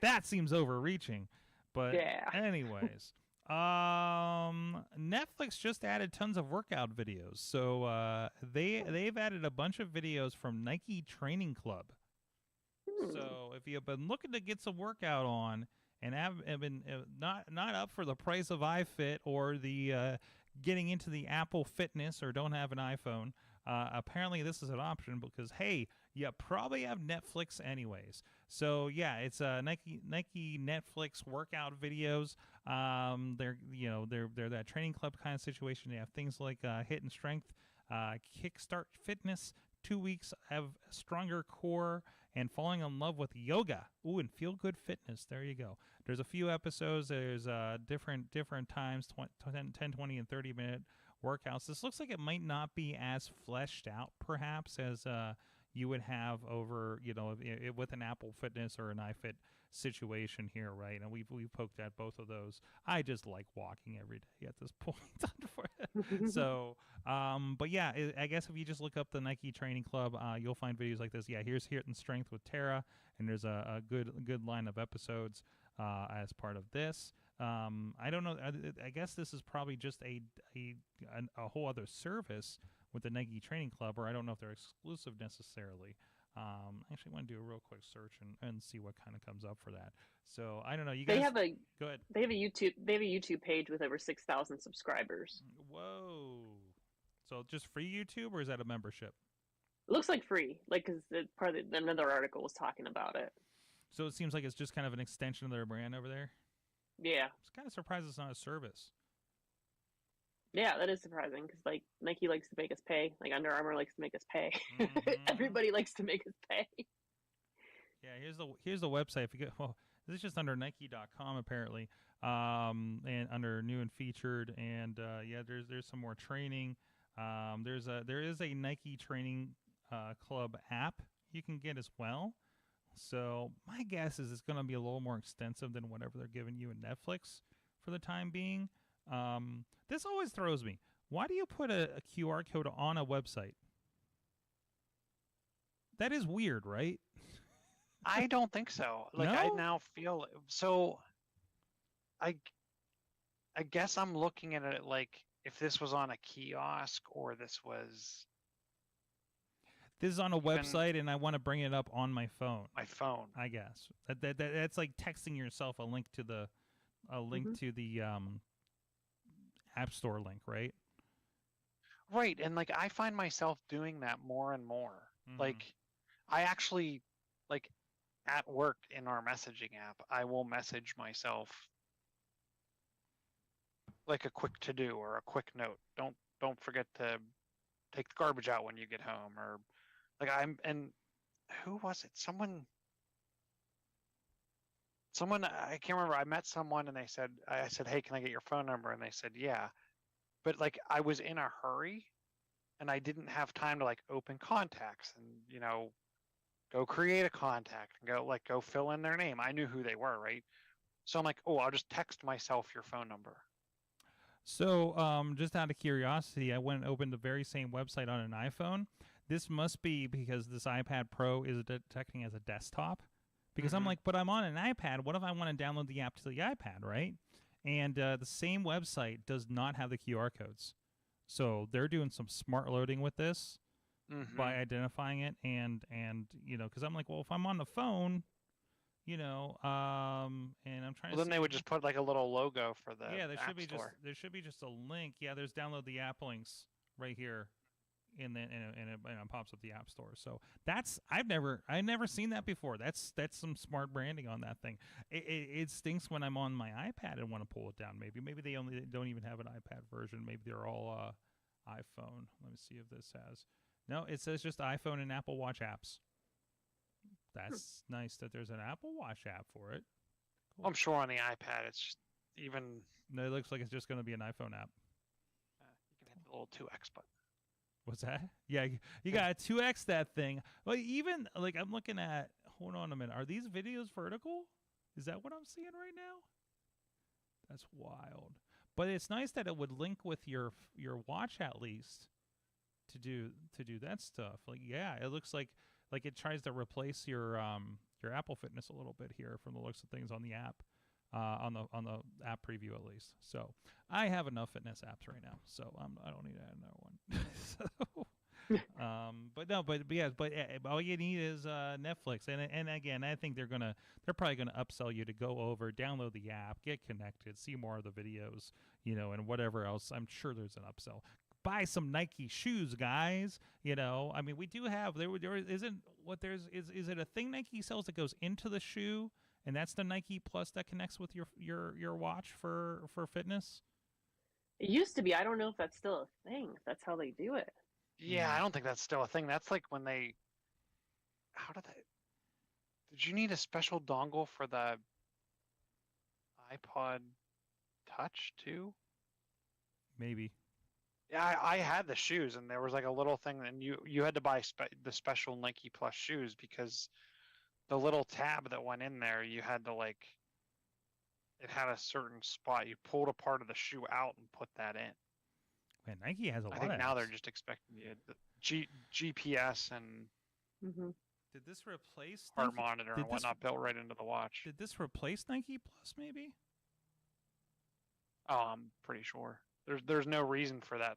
that seems overreaching. But yeah. Anyways, Netflix just added tons of workout videos. So they've added a bunch of videos from Nike Training Club. So if you've been looking to get some workout on and have been not up for the price of iFit or the getting into the Apple Fitness or don't have an iPhone, apparently this is an option, because, hey, you probably have Netflix anyways. So yeah, it's Nike Netflix workout videos. They're that training club kind of situation. They have things like Hit and Strength, Kickstart Fitness. 2 weeks have stronger core and falling in love with yoga. Ooh, and feel good fitness. There you go. There's a few episodes. There's different times, 10, 20, and 30-minute workouts. This looks like it might not be as fleshed out, perhaps, as you would have over, with an Apple Fitness or an iFit situation here, right? And we've poked at both of those. I just like walking every day at this point. So, but yeah, I guess if you just look up the Nike Training Club, you'll find videos like this. Yeah, here's Hit and Strength with Tara, and there's a good line of episodes as part of this. I don't know. I guess this is probably just a whole other service with the Nike Training Club, or I don't know if they're exclusive necessarily. Actually, I want to do a real quick search and see what kind of comes up for that. So I don't know. You guys, go ahead. They have a YouTube page with over 6,000 subscribers. Whoa! So just free YouTube, or is that a membership? It looks like free, like because part of another article was talking about it. So it seems like it's just kind of an extension of their brand over there. Yeah. I was kind of surprised it's not a service. Yeah, that is surprising because like Nike likes to make us pay, like Under Armour likes to make us pay. Mm-hmm. Everybody likes to make us pay. Yeah, here's the website. If you go, this is just under Nike.com apparently, and under new and featured, and yeah, there's some more training. There is a Nike Training Club app you can get as well. So my guess is it's going to be a little more extensive than whatever they're giving you in Netflix for the time being. This always throws me. Why do you put a QR code on a website? That is weird, right? I don't think so. Like, No? I now feel so. I guess I'm looking at it like if this was on a kiosk or this was This is on a website, and I want to bring it up on my phone. my phone. I guess that's like texting yourself a link to the App Store link, right? Right, and like I find myself doing that more and more. Mhm. Like I actually like at work in our messaging app, I will message myself like a quick to do or a quick note. Don't forget to take the garbage out when you get home, or like and who was it? Someone I can't remember. I met someone and I said, "Hey, can I get your phone number?" And they said, "Yeah." But like I was in a hurry and I didn't have time to like open contacts and, go create a contact and go fill in their name. I knew who they were, right? So I'm like, "Oh, I'll just text myself your phone number." So, just out of curiosity, I went and opened the very same website on an iPhone. This must be because this iPad Pro is detecting as a desktop. Because I'm like, but I'm on an iPad. What if I want to download the app to the iPad, right? And the same website does not have the QR codes. So they're doing some smart loading with this by identifying it. And because I'm like, well, if I'm on the phone, and I'm trying to Then see they would just put like a little logo for the there App should be Store. there should be just a link. Yeah, there's download the app links right here. And then it pops up the App Store. So I've never seen that before. That's some smart branding on that thing. It stinks when I'm on my iPad and want to pull it down. Maybe they don't even have an iPad version. Maybe they're all iPhone. Let me see if this has. No, it says just iPhone and Apple Watch apps. That's nice that there's an Apple Watch app for it. Cool. I'm sure on the iPad it's just even. No, it looks like it's just going to be an iPhone app. You can hit the little 2x button. What's that? Yeah, you got to 2x that thing. Well, even like I'm looking at. Hold on a minute. Are these videos vertical? Is that what I'm seeing right now? That's wild. But it's nice that it would link with your watch at least to do that stuff. Like, yeah, it looks like it tries to replace your Apple Fitness a little bit here from the looks of things on the app. On the app preview at least. So I have enough fitness apps right now, so I don't need to add another one. But all you need is Netflix, and again, I think they're probably gonna upsell you to go over, download the app, get connected, see more of the videos, and whatever else. I'm sure there's an upsell. buy some Nike shoes, guys. You know, I mean, we do have there isn't what there's is it a thing Nike sells that goes into the shoe, and that's the Nike Plus that connects with your watch for fitness. It used to be. I don't know if that's still a thing. If that's how they do it. Yeah, I don't think that's still a thing. That's like when they. How did they? Did you need a special dongle for the iPod Touch too? Maybe. Yeah, I had the shoes, and there was like a little thing, and you had to buy the special Nike Plus shoes because the little tab that went in there, you had to like. It had a certain spot. You pulled a part of the shoe out and put that in. Man, Nike has a lot. I think of now apps. they're just expecting you GPS and Did this replace heart Nike? monitor Did and whatnot built right into the watch. Did this replace Nike Plus? Maybe. Oh, I'm pretty sure. There's no reason for that.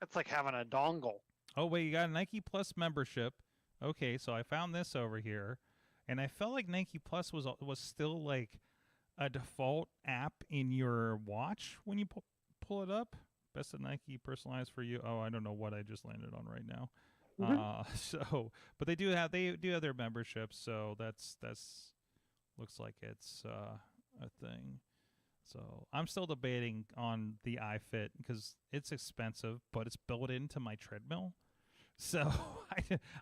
It's like having a dongle. Oh wait, you got a Nike Plus membership. Okay, so I found this over here, and I felt like Nike Plus was still like a default app in your watch when you pull it up. Best of Nike personalized for you. Oh, I don't know what I just landed on right now. But they do have their memberships, so that's looks like it's a thing. So I'm still debating on the iFit because it's expensive, but it's built into my treadmill. So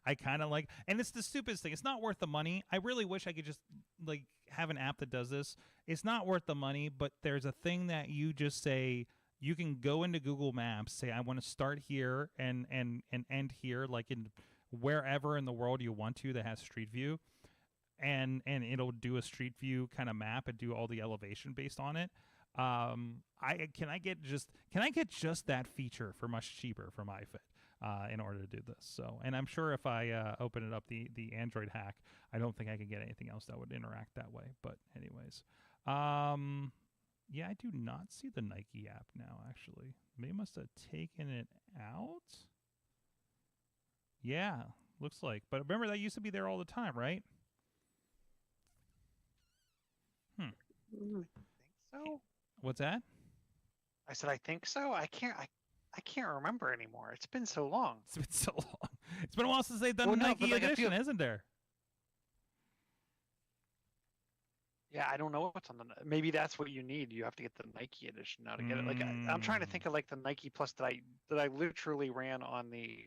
I kind of like, and it's the stupidest thing. It's not worth the money. I really wish I could just like have an app that does this. It's not worth the money, but there's a thing that you just say. You can go into Google Maps, say I want to start here and end here, like in wherever in the world you want to that has Street View, and it'll do a Street View kind of map and do all the elevation based on it. Can I get just that feature for much cheaper from iFit in order to do this? So, and I'm sure if I open it up the Android hack, I don't think I can get anything else that would interact that way. But anyways, yeah, I do not see the Nike app now, actually. They must have taken it out. Yeah, looks like. But remember, that used to be there all the time, right? Think so? What's that? I said I think so. I can't remember anymore. It's been so long. It's been so long. It's been a while since they've done Well, the no, Nike but, like, I edition, feel- isn't there? Yeah, I don't know what's on the. Maybe that's what you need. You have to get the Nike edition now to get it. Like I'm trying to think of like the Nike Plus that I literally ran on the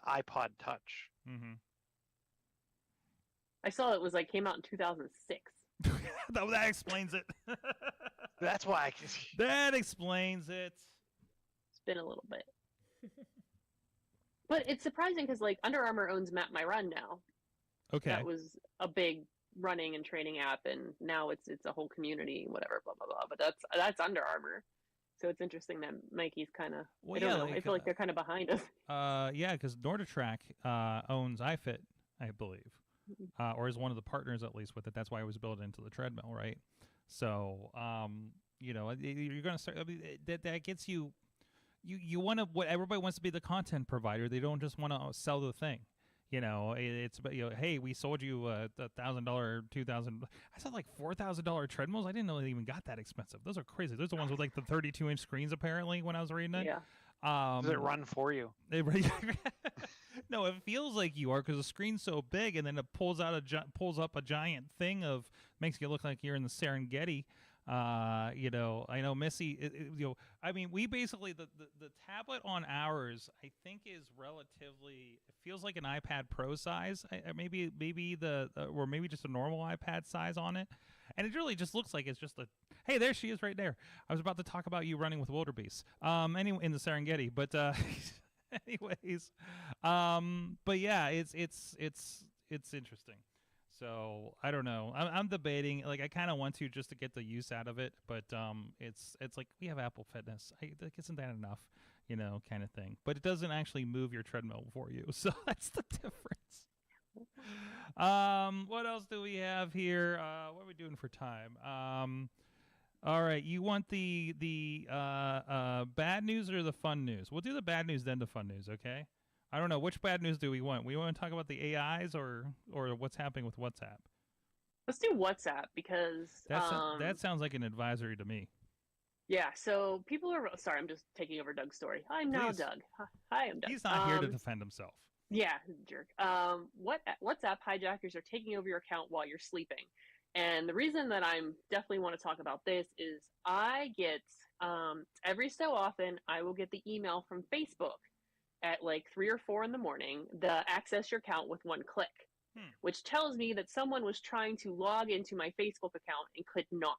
iPod Touch. Mm-hmm. I saw it was like came out in 2006. That explains it. That's why. That explains it. It's been a little bit. But it's surprising because like Under Armour owns Map My Run now. Okay. That was a big running and training app, and now it's a whole community, whatever, blah blah blah. But that's Under Armour, so it's interesting that Nike's kind of. Well, I don't yeah, know. I feel like they're kind of behind us. Yeah, because NordiTrack owns iFit, I believe, or is one of the partners at least with it. That's why it was built into the treadmill, right? So, you know, you're going to start. I mean, that gets you. You want to. What everybody wants to be the content provider. They don't just want to sell the thing. You know, it's about, you know, hey, we sold you $1,000, $2,000. I saw like $4,000 treadmills. I didn't know they even got that expensive. Those are crazy. Those are the ones with like the 32-inch screens. Apparently, when I was reading it. Yeah. Does it run for you? No, it feels like you are because the screen's so big, and then it pulls up a giant thing of makes you look like you're in the Serengeti. You know, I know Missy. You know, I mean, we basically the tablet on ours, I think, is relatively. It feels like an iPad Pro size. Maybe or maybe just a normal iPad size on it, and it really just looks like it's just a. Hey, there she is, right there. I was about to talk about you running with wildebeest. Anyway, in the Serengeti, but anyways, but yeah, it's interesting. So I don't know. I'm debating. Like I kind of want to just to get the use out of it, but it's like we have Apple Fitness. Like, isn't that enough? You know, kind of thing. But it doesn't actually move your treadmill for you, so that's the difference. What else do we have here? What are we doing for time? All right. You want the bad news or the fun news? We'll do the bad news then the fun news. Okay. I don't know. Which bad news do we want? We want to talk about the AIs or what's happening with WhatsApp? Let's do WhatsApp because that sounds like an advisory to me. Yeah, so people are sorry, I'm just taking over Doug's story. I'm now Please. Doug. Hi, I'm Doug. He's not here to defend himself. Yeah, jerk. WhatsApp hijackers are taking over your account while you're sleeping. And the reason that I'm definitely want to talk about this is I get every so often I will get the email from Facebook at like 3 or 4 in the morning, the access your account with one click, which tells me that someone was trying to log into my Facebook account and could not.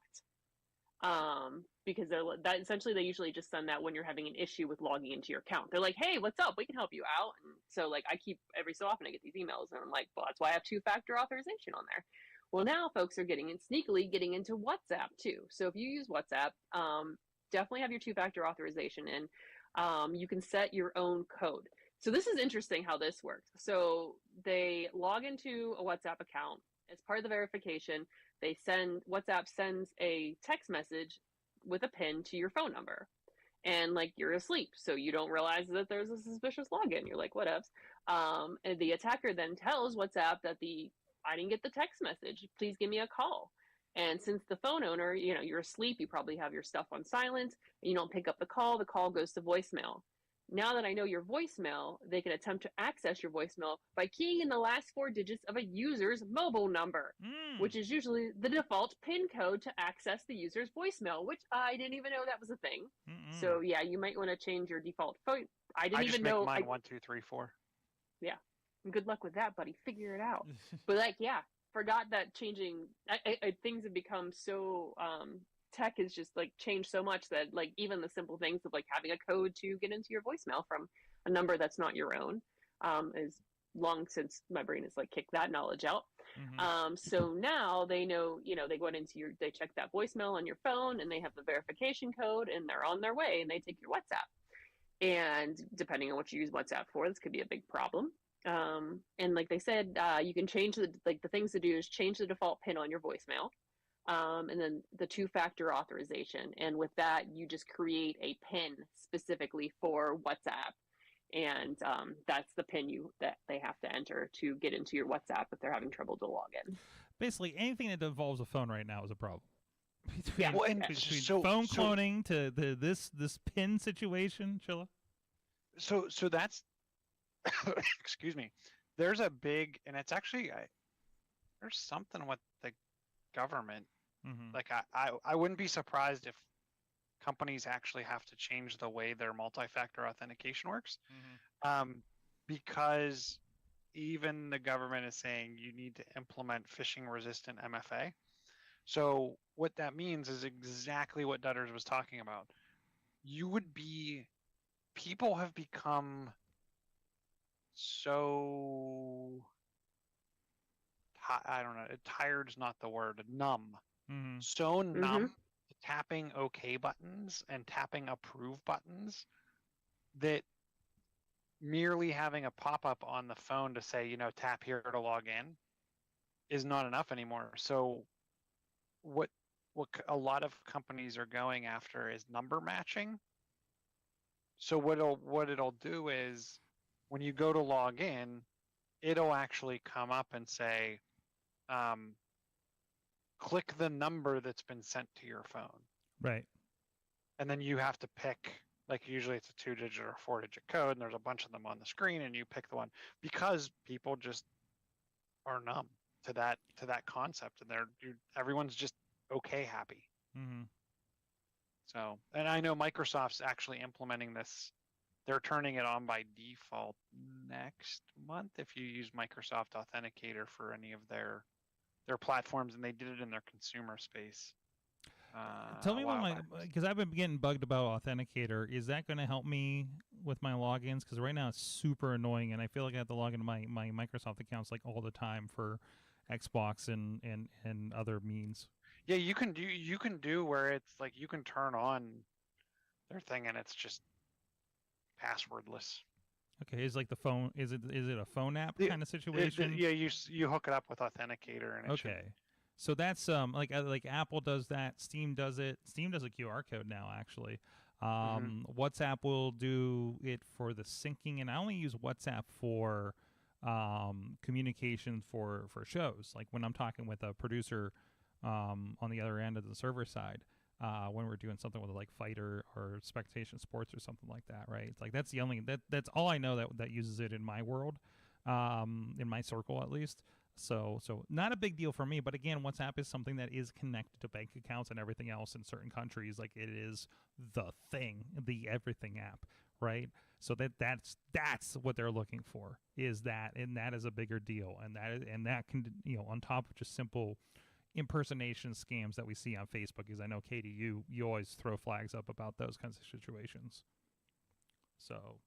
Because that essentially they usually just send that when you're having an issue with logging into your account. They're like, "Hey, what's up? We can help you out." And so like I keep every so often I get these emails, and I'm like, "Well, that's why I have two-factor authorization on there." Well, now folks are getting in sneakily getting into WhatsApp too. So if you use WhatsApp, definitely have your two-factor authorization in. You can set your own code. So this is interesting how this works. So they log into a WhatsApp account as part of the verification. WhatsApp sends a text message with a pin to your phone number, and like you're asleep, so you don't realize that there's a suspicious login. You're like, whatevs. And the attacker then tells WhatsApp that I didn't get the text message. Please give me a call. And since the phone owner, you're asleep, you probably have your stuff on silent, and you don't pick up the call goes to voicemail. Now that I know your voicemail, they can attempt to access your voicemail by keying in the last 4 digits of a user's mobile number, which is usually the default PIN code to access the user's voicemail, which I didn't even know that was a thing. So yeah, you might want to change your default phone. I just make mine 1, 2, 3, 4. Yeah. Good luck with that, buddy. Figure it out. But like, yeah, forgot that changing. Things have become so tech has just like changed so much that like even the simple things of like having a code to get into your voicemail from a number that's not your own is long since my brain has like kicked that knowledge out. So now they know, they go into they check that voicemail on your phone and they have the verification code and they're on their way and they take your WhatsApp. And depending on what you use WhatsApp for, this could be a big problem. And like they said, you can change the things to do is change the default PIN on your voicemail. And then the two-factor authorization. And with that, you just create a PIN specifically for WhatsApp. And that's the PIN that they have to enter to get into your WhatsApp if they're having trouble to log in. Basically, anything that involves a phone right now is a problem. Between phone cloning to this PIN situation, Chilla. So that's excuse me. There's a big, and it's actually there's something with the government. Like I wouldn't be surprised if companies actually have to change the way their multi-factor authentication works, because even the government is saying you need to implement phishing-resistant MFA. So what that means is exactly what Dutters was talking about. People have become so, I don't know, tired's not the word, numb. So numb to tapping OK buttons and tapping approve buttons that merely having a pop-up on the phone to say, tap here to log in is not enough anymore. So what a lot of companies are going after is number matching. So what it'll do is when you go to log in, it'll actually come up and say, click the number that's been sent to your phone. Right. And then you have to pick, like usually it's a 2-digit or 4-digit code, and there's a bunch of them on the screen, and you pick the one because people just are numb to that concept, and everyone's just okay happy. So, and I know Microsoft's actually implementing this. They're turning it on by default next month if you use Microsoft Authenticator for any of their platforms, and they did it in their consumer space. Tell me about because I've been getting bugged about Authenticator. Is that going to help me with my logins? Because right now it's super annoying, and I feel like I have to log into my Microsoft accounts like all the time for Xbox and other means. Yeah, you can do where it's like you can turn on their thing and it's just passwordless. Okay, is like the phone? Is it a phone app kind of situation? Yeah, you hook it up with Authenticator and okay. So that's like Apple does that, Steam does it. Steam does a QR code now, actually. WhatsApp will do it for the syncing, and I only use WhatsApp for communication for shows, like when I'm talking with a producer on the other end of the server side. when we're doing something with like fighter or spectation sports or something like that, right? It's like that's the only that's all I know that uses it in my world, in my circle at least. So not a big deal for me. But again, WhatsApp is something that is connected to bank accounts and everything else in certain countries. Like it is the thing, the everything app, right? So that's what they're looking for, is that, and that is a bigger deal, and that can, on top of just simple impersonation scams that we see on Facebook. Because I know, Katie, you always throw flags up about those kinds of situations. So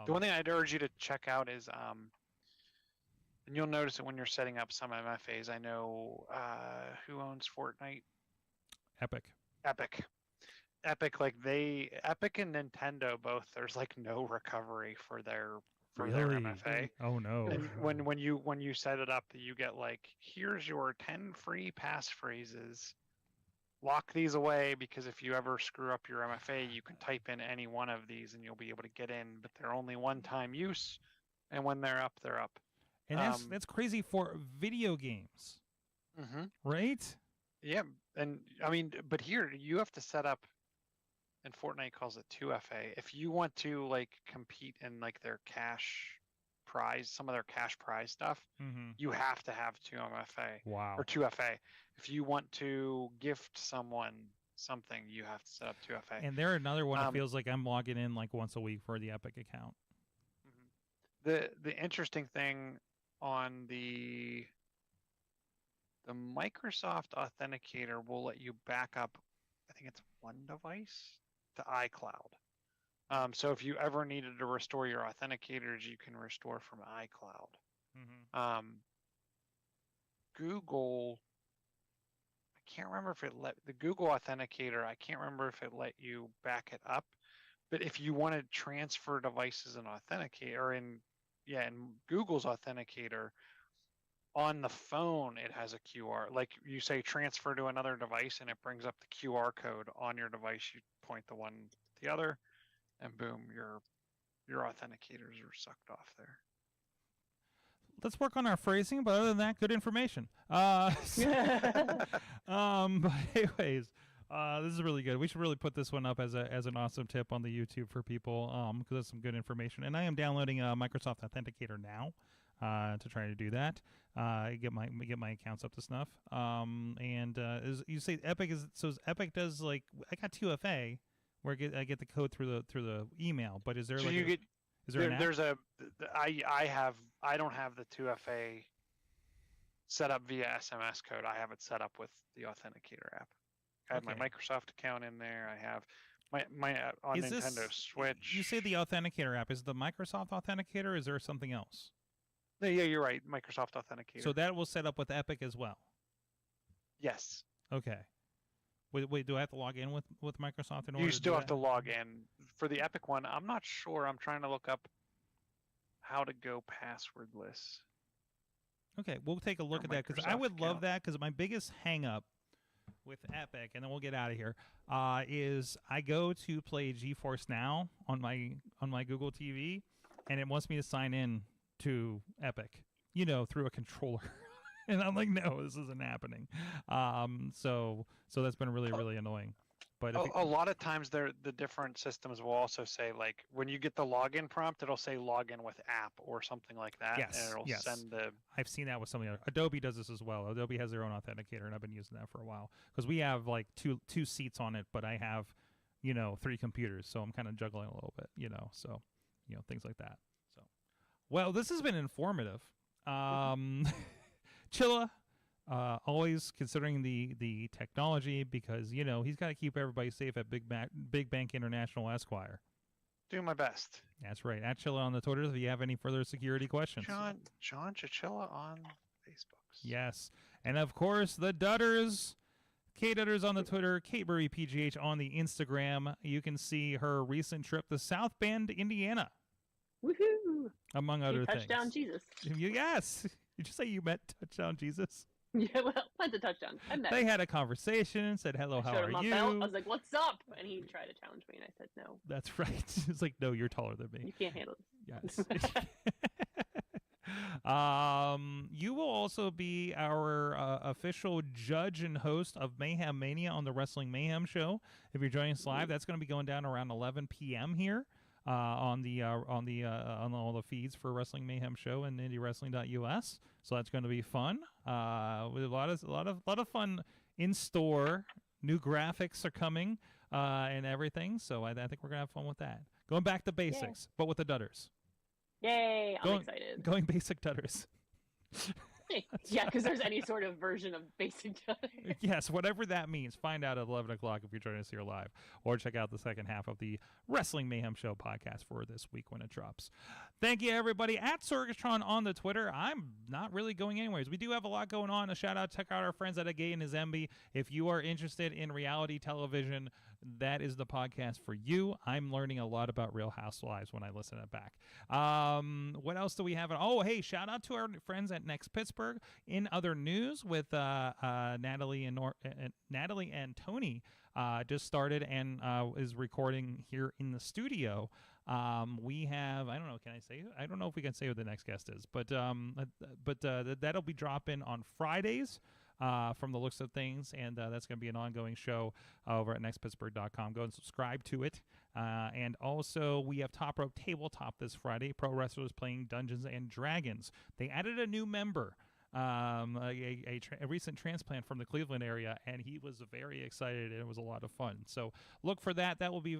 the one thing I'd urge you to check out is and you'll notice it when you're setting up some MFAs. I know who owns Fortnite? Epic. Epic and Nintendo both, there's like no recovery for their Really? MFA. Oh no. And when you set it up, you get like, here's your 10 free passphrases. Lock these away, because if you ever screw up your MFA, you can type in any one of these and you'll be able to get in, but they're only one-time use, and when they're up, they're up. And that's crazy for video games. Mm-hmm. Right? Yeah, and I mean, but here you have to set up, and Fortnite calls it 2FA. If you want to like compete in like their cash prize, some of their cash prize stuff, you have to have 2MFA. Wow. Or 2FA. If you want to gift someone something, you have to set up 2FA. And they're another one. It feels like I'm logging in like once a week for the Epic account. The interesting thing on the Microsoft Authenticator will let you back up, I think it's one device, to iCloud. So if you ever needed to restore your authenticators, you can restore from iCloud. Google, I can't remember if it the Google Authenticator, I can't remember if it let you back it up. But if you want to transfer devices and authenticate, or in Google's Authenticator, on the phone, it has a QR. Like you say, transfer to another device, and it brings up the QR code on your device. You point the one to the other, and boom, your authenticators are sucked off there. Let's work on our phrasing, but other than that, good information. But anyways, this is really good. We should really put this one up as an awesome tip on the YouTube for people, because that's some good information. And I am downloading Microsoft Authenticator now to try to do that. Get my accounts up to snuff. You say Epic is Epic does, like, I got 2FA where I get the code through the email, but is there is there an app? I don't have the 2FA set up via SMS code. I have it set up with the Authenticator app. I have my Microsoft account in there. I have my on Nintendo Switch. You say the Authenticator app. Is the Microsoft Authenticator, or is there something else? Yeah, you're right. Microsoft Authenticator. So that will set up with Epic as well? Yes. Okay. Wait, do I have to log in with Microsoft in order to do that? You still have to log in. For the Epic one, I'm not sure. I'm trying to look up how to go passwordless. Okay, we'll take a look at that, because I would love that, because my biggest hang-up with Epic, and then we'll get out of here, is I go to play GeForce Now on my Google TV, and it wants me to sign in to Epic, through a controller. And I'm like, no, this isn't happening. So that's been really, really annoying. But a lot of times the different systems will also say, like, when you get the login prompt, it'll say login with app or something like that. Yes, and it'll send the... I've seen that with some of the other. Adobe does this as well. Adobe has their own authenticator, and I've been using that for a while. Because we have, like, two seats on it, but I have, 3 computers. So I'm kind of juggling a little bit, So, things like that. So, well, this has been informative. Chilla, always considering the technology, because he's got to keep everybody safe at Big Bank International Esquire. Do my best. That's right. At Chilla on the Twitter if you have any further security questions. John Chichilla on Facebook. Yes, and of course the Dutters. Kate Dutters on the Twitter, Kate Murray PGH on the Instagram. You can see her recent trip to South Bend, Indiana. Woohoo! Among other things. Touchdown Jesus. Yes. Did you say you met Touchdown Jesus? Yeah, well, went to Touchdown. I met They him. had a conversation, said, hello, how are you? Belt. I was like, what's up? And he tried to challenge me, and I said, no. That's right. It's like, no, you're taller than me. You can't handle this. Yes. You will also be our official judge and host of Mayhem Mania on the Wrestling Mayhem Show. If you're joining us live, that's going to be going down around 11 p.m. here on all the feeds for Wrestling Mayhem Show and IndieWrestling.us. So that's going to be fun. With a lot of fun in store. New graphics are coming and everything. So I think we're gonna have fun with that. Going back to basics, but with the Dutters. Yay! I'm excited. Going basic Dutters. Yeah, because there's any sort of version of basic Dutters. Yes, whatever that means. Find out at 11 o'clock if you're joining us here live, or check out the second half of the Wrestling Mayhem Show podcast for this week when it drops. Thank you, everybody. At Sorgatron on the Twitter. I'm not really going anyways. We do have a lot going on. A shout out, check out our friends at Agay and Azembi. If you are interested in reality television, that is the podcast for you. I'm learning a lot about Real Housewives when I listen to it back. What else do we have? Oh, hey, shout out to our friends at Next Pittsburgh. In other news, with Natalie and Tony just started and is recording here in the studio. We have, I don't know, can I say? I don't know if we can say who the next guest is, but that'll be dropping on Fridays. From the looks of things, and that's going to be an ongoing show over at nextpittsburgh.com. Go and subscribe to it. And also, we have Top Rope Tabletop this Friday. Pro wrestlers playing Dungeons and Dragons. They added a new member, a recent transplant from the Cleveland area, and he was very excited, and it was a lot of fun. So look for that. That will be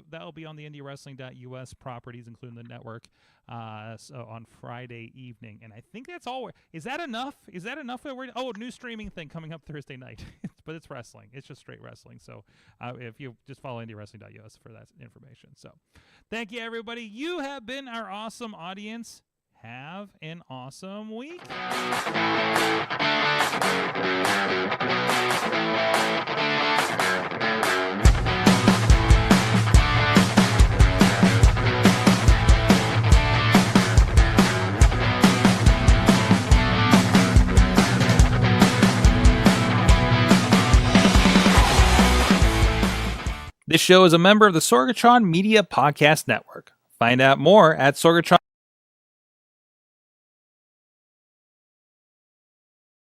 on the IndieWrestling.us properties, including the network, so on Friday evening. And I think that's all. Is that enough? Is that enough? A new streaming thing coming up Thursday night, but it's wrestling. It's just straight wrestling. So if you just follow IndieWrestling.us for that information. So thank you, everybody. You have been our awesome audience. Have an awesome week. This show is a member of the Sorgatron Media Podcast Network. Find out more at Sorgatron.